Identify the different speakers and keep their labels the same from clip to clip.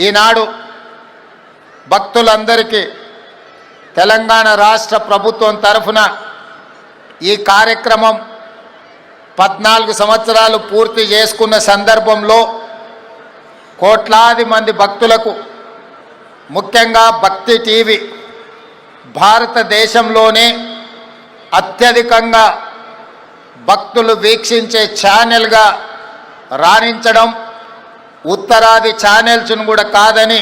Speaker 1: ఈనాడు భక్తులందరికీ తెలంగాణ రాష్ట్ర ప్రభుత్వం తరఫున ఈ కార్యక్రమం 14 సంవత్సరాలు పూర్తి చేసుకున్న సందర్భంలో కోట్లాది మంది భక్తులకు ముఖ్యంగా భక్తి టీవీ భారతదేశంలోనే అత్యధికంగా భక్తులు వీక్షించే ఛానల్గా రాణించడం ఉత్తరాది ఛానల్స్ను కూడా కాదని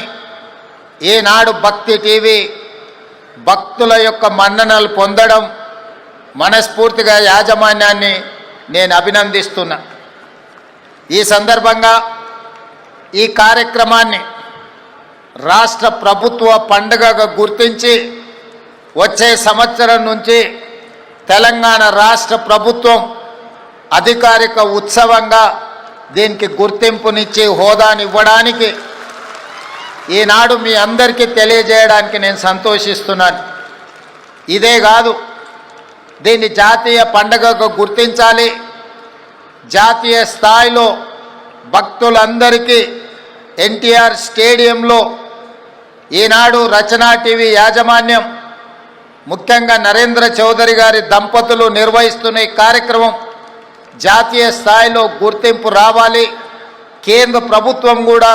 Speaker 1: ఈనాడు భక్తి టీవీ భక్తుల యొక్క మన్ననలు పొందడం మనస్ఫూర్తిగా యాజమాన్యాన్ని నేను అభినందిస్తున్నా. ఈ సందర్భంగా ఈ కార్యక్రమాన్ని రాష్ట్ర ప్రభుత్వ పండుగగా గుర్తించి వచ్చే సంవత్సరం నుంచి తెలంగాణ రాష్ట్ర ప్రభుత్వం అధికారిక ఉత్సవంగా దీనికి గుర్తింపునిచ్చి హోదానివ్వడానికి ఈనాడు మీ అందరికీ తెలియజేయడానికి నేను సంతోషిస్తున్నాను. ఇదే కాదు, దీన్ని జాతీయ పండుగగా గుర్తించాలి. జాతీయ స్థాయిలో భక్తులందరికీ ఎన్టీఆర్ స్టేడియంలో ఈనాడు రచనా టీవీ యాజమాన్యం ముఖ్యంగా నరేంద్ర చౌదరి గారి దంపతులు నిర్వహిస్తున్న ఈ కార్యక్రమం జాతీయ స్థాయిలో గుర్తింపు రావాలి. కేంద్ర ప్రభుత్వం కూడా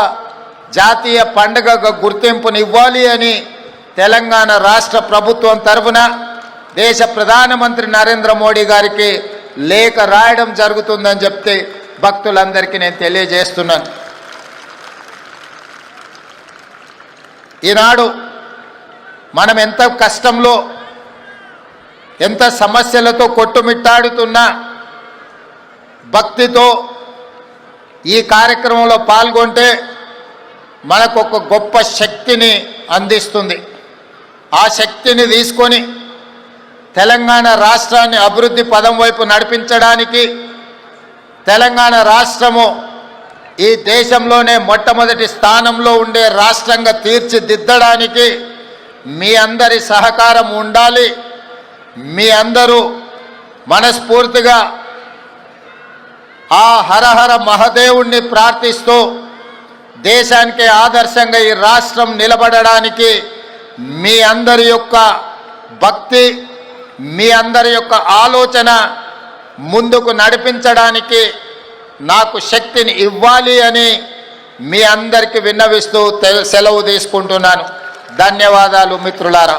Speaker 1: జాతీయ పండుగగా గుర్తింపునివ్వాలి అని తెలంగాణ రాష్ట్ర ప్రభుత్వం తరఫున దేశ ప్రధానమంత్రి నరేంద్ర మోడీ గారికి లేఖ రాయడం జరుగుతుందని చెప్తే భక్తులందరికీ నేను తెలియజేస్తున్నాను. ఈనాడు మనం ఎంత కష్టంలో ఎంత సమస్యలతో కొట్టుమిట్టాడుతున్నా భక్తితో ఈ కార్యక్రమంలో పాల్గొంటే మనకు ఒక గొప్ప శక్తిని అందిస్తుంది. ఆ శక్తిని తీసుకొని తెలంగాణ రాష్ట్రాన్ని అభివృద్ధి పదం వైపు నడిపించడానికి తెలంగాణ రాష్ట్రము ఈ దేశంలోనే మొట్టమొదటి స్థానంలో ఉండే రాష్ట్రంగా తీర్చిదిద్దడానికి మీ అందరి సహకారం ఉండాలి. మీ అందరూ మనస్ఫూర్తిగా ఆ హరహర మహదేవుణ్ణి ప్రార్థిస్తూ దేశానికి ఆదర్శంగా ఈ రాష్ట్రం నిలబడడానికి మీ అందరి యొక్క భక్తి, మీ అందరి యొక్క ఆలోచన ముందుకు నడిపించడానికి నాకు శక్తిని ఇవ్వాలి అని మీ అందరికీ విన్నవిస్తూ సెలవు తీసుకుంటున్నాను. ధన్యవాదాలు మిత్రులారా.